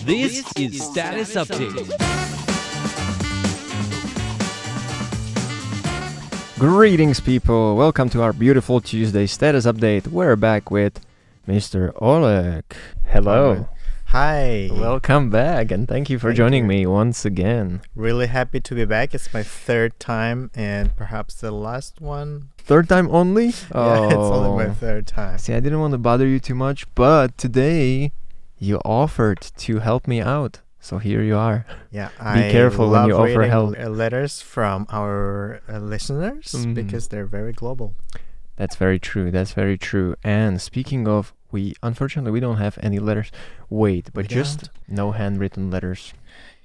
This is Status Update. Greetings, people. Welcome to our beautiful Tuesday status update. We're back with Mr. Olek. Hello. Hi. Welcome back, and thank you for joining me once again. Really happy to be back. It's my third time and perhaps the last one. Third time only? Yeah, it's only my third time. See, I didn't want to bother you too much, but today you offered to help me out. So here you are. Yeah, Be careful when you offer help. Letters from our listeners because they're very global. That's very true. That's very true. And speaking of, unfortunately we don't have any letters. Wait, but just no handwritten letters.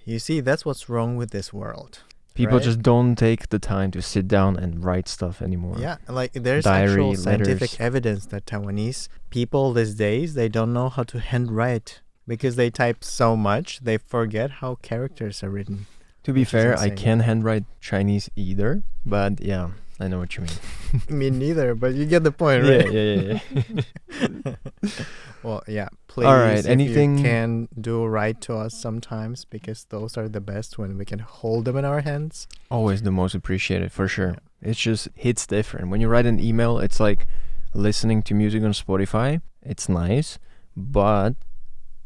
You see, that's what's wrong with this world. People right? just don't take the time to sit down and write stuff anymore. Yeah, like there's Diary, actual scientific letters. evidence that Taiwanese people these days, they don't know how to handwrite because they type so much, they forget how characters are written. To be fair, I insane. can't handwrite Chinese either, but yeah, I know what you mean. Me neither, but you get the point, right? Yeah. Well, yeah, please, All right, if anything- you can do write to us sometimes, because those are the best when we can hold them in our hands. Always the most appreciated, for sure. It just hits different. When you write an email, it's like listening to music on Spotify. It's nice, but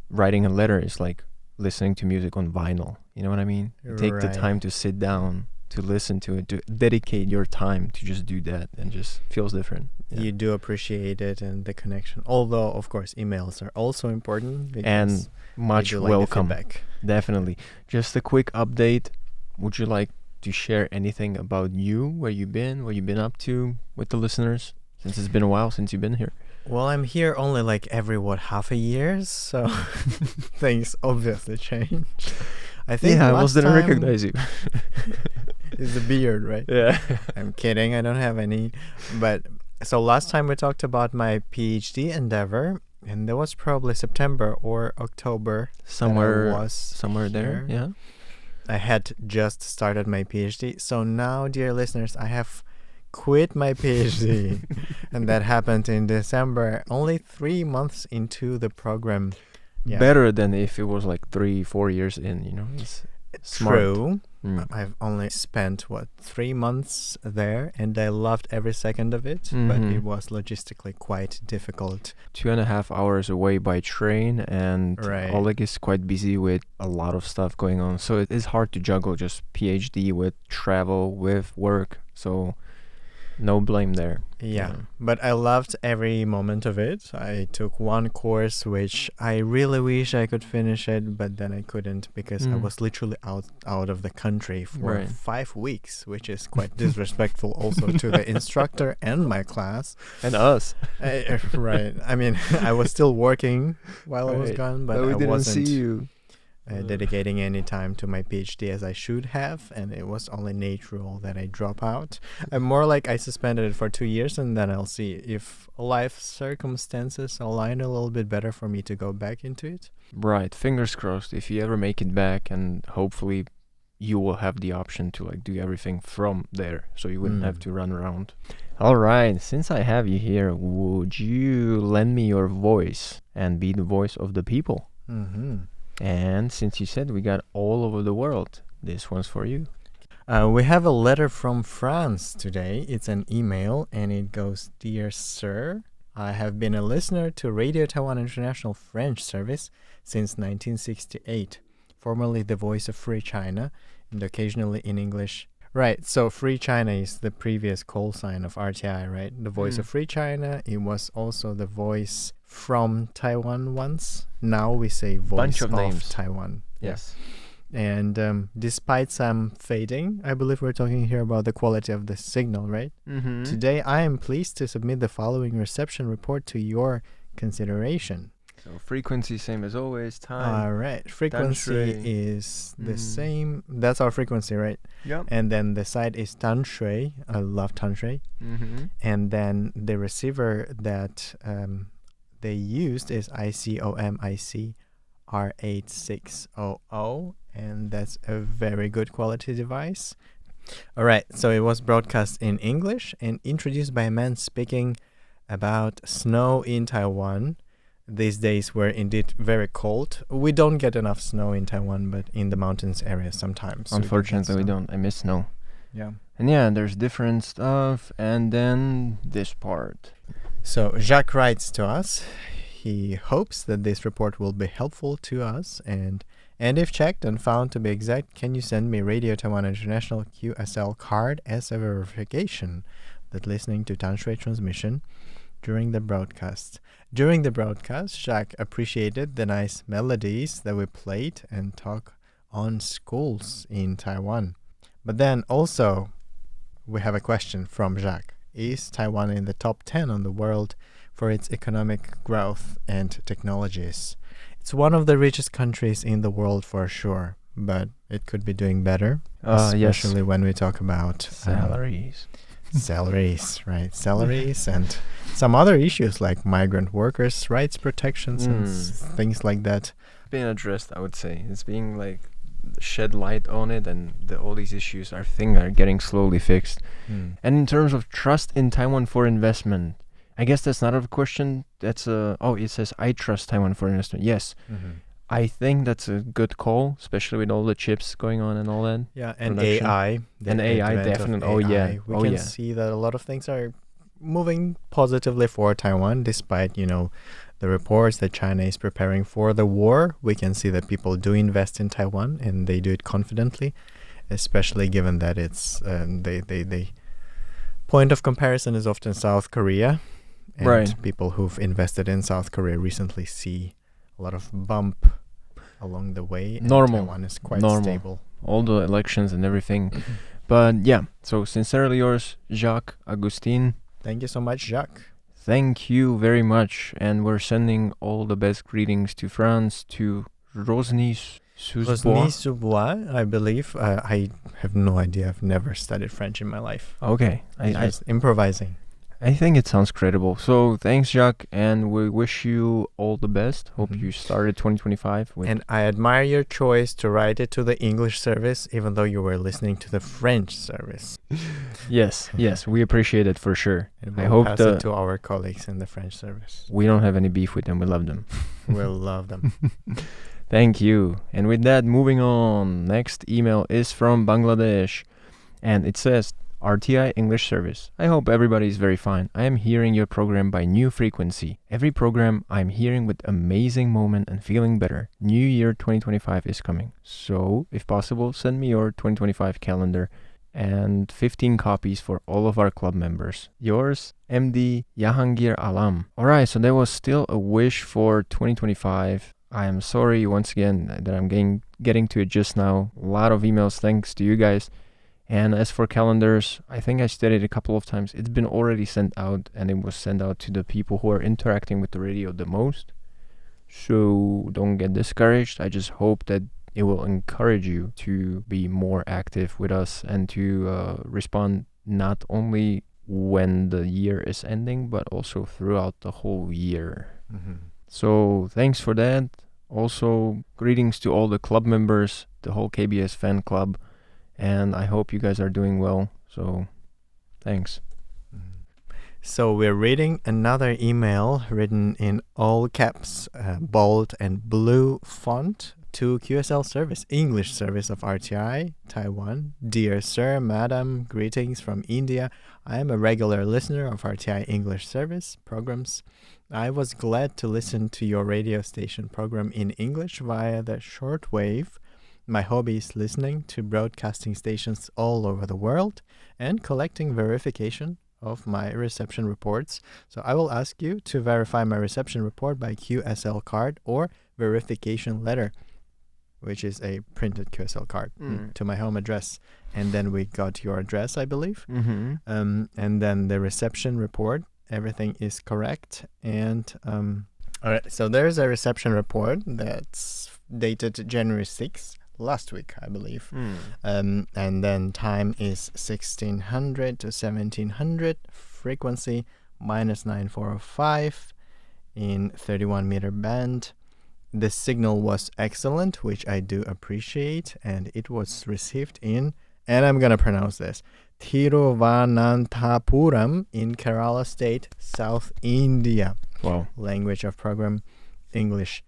writing a letter is like listening to music on vinyl. You know what I mean? You take the Right. time to sit down, to listen to it, to dedicate your time to just do that, and just feels different. Yeah. You do appreciate it and the connection. Although, of course, emails are also important. Because And much we do like the welcome. feedback. Definitely. Just a quick update. Would you like to share anything about you, where you've been, what you've been up to with the listeners? Since it's been a while since you've been here. Well, I'm here only like every, half a year, so things obviously change. I think I almost didn't time recognize you. is the beard, right? Yeah. I'm kidding, I don't have any. But so last time we talked about my PhD endeavor, and that was probably September or October. Somewhere there. here. Yeah. I had just started my PhD. So now, dear listeners, I have quit my PhD. And that happened in December, only 3 months into the program. Yeah. Better than if it was like 3-4 years in, you know. It's smart. True. Mm. I've only spent 3 months there, and I loved every second of it, but Mhm. it was logistically quite difficult. 2.5 hours away by train, and Right. Olek is quite busy with a lot of stuff going on. So it is hard to juggle just PhD with travel, with work. So no blame there. Yeah, but I loved every moment of it. I took one course which I really wish I could finish it, but then I couldn't because I was literally out of the country for Right. 5 weeks, which is quite disrespectful also to the instructor and my class. And us. Right. I mean, I was still working while I was Right. gone, but we I didn't wasn't see you. dedicating any time to my PhD as I should have, and it was only natural that I drop out. I'm more like I suspended it for 2 years, and then I'll see if life circumstances align a little bit better for me to go back into it. Right. Fingers crossed if you ever make it back, and hopefully you will have the option to like do everything from there, so you wouldn't have to run around. All right. Since I have you here, would you lend me your voice and be the voice of the people? Mm-hmm. And since you said we got all over the world, this one's for you. We have a letter from France today. It's an email, and it goes, "Dear Sir, I have been a listener to Radio Taiwan International French service since 1968, formerly the Voice of Free China, and occasionally in English." Right, so Free China is the previous call sign of RTI, right? The Voice of Free China. It was also the voice from Taiwan once. Now we say Voice Bunch of names. Taiwan. Yes. And despite some fading, I believe we're talking here about the quality of the signal, right? Mm-hmm. Today, I am pleased to submit the following reception report to your consideration. So frequency, same as always. Time. All right. Frequency Shui. is the same. That's our frequency, right? Yep. And then the site is Tan Shui. I love Tan Shui. Mm-hmm. And then the receiver that they used is ICOM R8600. And that's a very good quality device. All right. So it was broadcast in English and introduced by a man speaking about snow in Taiwan. These days were indeed very cold. We don't get enough snow in Taiwan, but in the mountains area sometimes. Unfortunately, we snow. don't. I miss snow. Yeah. And yeah, there's different stuff. And then this part. So Jacques writes to us. He hopes that this report will be helpful to us, and if checked and found to be exact, can you send me Radio Taiwan International QSL card as a verification that listening to Tanshui transmission during the broadcast. During the broadcast, Jacques appreciated the nice melodies that we played and talk on schools in Taiwan. But then also, we have a question from Jacques. Is Taiwan in the top 10 on the world for its economic growth and technologies? It's one of the richest countries in the world for sure, but it could be doing better, especially when we talk about salaries. Salaries, right? Salaries and some other issues like migrant workers' rights protections and things like that. Being addressed, I would say. It's being like shed light on it, and all these issues are getting slowly fixed. And in terms of trust in Taiwan for investment, I guess that's not a question. That's it says I trust Taiwan for investment. Yes. I think that's a good call, especially with all the chips going on and all that. Yeah, and production. AI. And AI, definitely. Oh, yeah. We can see that a lot of things are moving positively for Taiwan, despite, the reports that China is preparing for the war. We can see that people do invest in Taiwan, and they do it confidently, especially given that it's the point of comparison is often South Korea. And right. People who've invested in South Korea recently see a lot of bump along the way. And Taiwan is quite stable. All the elections and everything. But yeah, so sincerely yours, Jacques Augustin. Thank you so much, Jacques. Thank you very much. And we're sending all the best greetings to France, to Rosny Subois, I believe. I have no idea. I've never studied French in my life. Okay. I was improvising. I think it sounds credible. So thanks, Jacques, and we wish you all the best. Hope you started 2025 with... And I admire your choice to write it to the English service, even though you were listening to the French service. Yes, we appreciate it for sure. And we'll I hope pass it to our colleagues in the French service. We don't have any beef with them. We love them. We'll love them. Thank you. And with that, moving on. Next email is from Bangladesh, and it says... RTI English Service. I hope everybody is very fine. I am hearing your program by new frequency. Every program I am hearing with amazing moment and feeling better. New year 2025 is coming. So, if possible, send me your 2025 calendar and 15 copies for all of our club members. Yours, MD Jahangir Alam. Alright, so there was still a wish for 2025. I am sorry once again that I'm getting to it just now. A lot of emails, thanks to you guys. And as for calendars, I think I stated a couple of times, it's been already sent out, and it was sent out to the people who are interacting with the radio the most. So don't get discouraged. I just hope that it will encourage you to be more active with us and to respond not only when the year is ending, but also throughout the whole year. So thanks for that. Also, greetings to all the club members, the whole KBS fan club. And I hope you guys are doing well. So, thanks. So we're reading another email written in all caps, bold and blue font to QSL service, English service of RTI, Taiwan. Dear sir, madam, greetings from India. I am a regular listener of RTI English service programs. I was glad to listen to your radio station program in English via the shortwave. My hobby is listening to broadcasting stations all over the world and collecting verification of my reception reports. So I will ask you to verify my reception report by QSL card or verification letter, which is a printed QSL card to my home address. And then we got your address, I believe. And then the reception report, everything is correct. And all right, so there's a reception report that's dated January 6th. Last week, I believe. And then time is 1600 to 1700, frequency -9405 in 31 meter band. The signal was excellent, which I do appreciate, and it was received in, and I'm gonna pronounce this, Thiruvananthapuram in Kerala State, South India. Wow. Language of program English.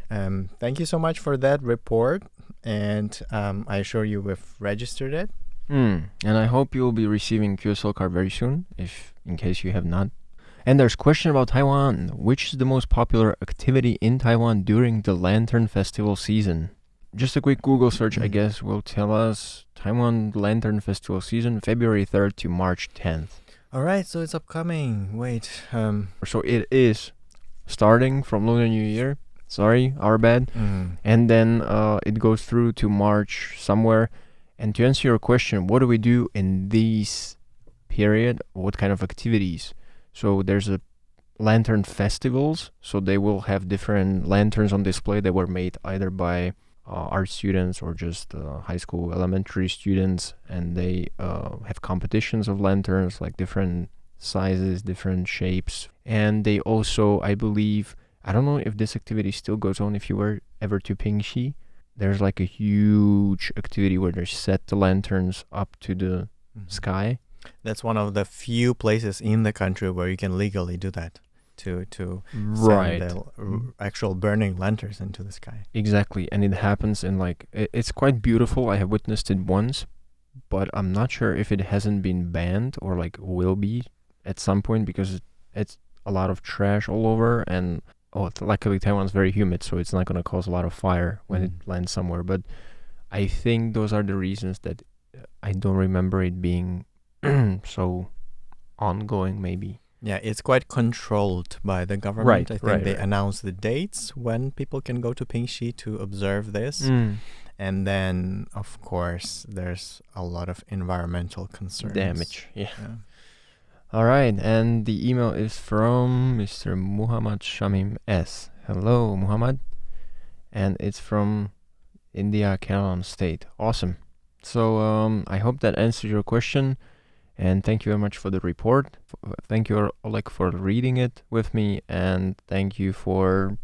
Thank you so much for that report, and I assure you we've registered it. And I hope you'll be receiving QSL card very soon, if in case you have not. And there's a question about Taiwan. Which is the most popular activity in Taiwan during the Lantern Festival season? Just a quick Google search, I guess, will tell us Taiwan Lantern Festival season, February 3rd to March 10th. All right, so it's upcoming. Wait. So it is starting from Lunar New Year. Sorry, our bad. And then it goes through to March somewhere. And to answer your question, what do we do in these period? What kind of activities? So there's a lantern festivals. So they will have different lanterns on display that were made either by art students or just high school, elementary students. And they have competitions of lanterns, like different sizes, different shapes. And they also, I believe, I don't know if this activity still goes on if you were ever to Pingxi. There's like a huge activity where they set the lanterns up to the sky. That's one of the few places in the country where you can legally do that, to Right. send the actual burning lanterns into the sky. Exactly. And it happens in like, it's quite beautiful. I have witnessed it once, but I'm not sure if it hasn't been banned or like will be at some point, because it's a lot of trash all over. And luckily Taiwan's very humid, so it's not going to cause a lot of fire when it lands somewhere. But I think those are the reasons that I don't remember it being so ongoing, maybe. Yeah, it's quite controlled by the government. I think they right. announce the dates when people can go to Pingxi to observe this. And then, of course, there's a lot of environmental concerns. Damage, yeah. All right, and the email is from Mr. Muhammad Shamim S. Hello, Muhammad. And it's from India, Kerala State. Awesome. So I hope that answered your question. And thank you very much for the report. Thank you, Olek, for reading it with me. And thank you for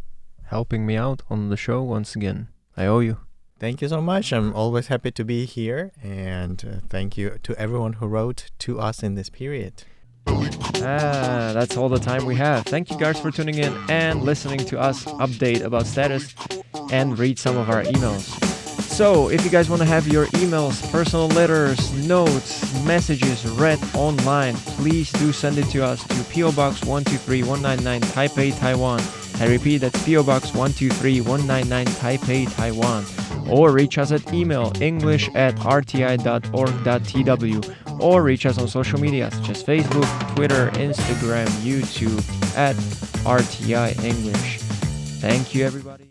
helping me out on the show once again. I owe you. Thank you so much. I'm always happy to be here. And thank you to everyone who wrote to us in this period. That's all the time we have. Thank you guys for tuning in and listening to us update about status and read some of our emails. So if you guys want to have your emails, personal letters, notes, messages read online, please do send it to us to PO Box 123199 Taipei, Taiwan. I repeat, that's PO Box 123199 Taipei, Taiwan. Or reach us at email english@rti.org.tw, or reach us on social media such as Facebook, Twitter, Instagram, YouTube at RTI English. Thank you, everybody.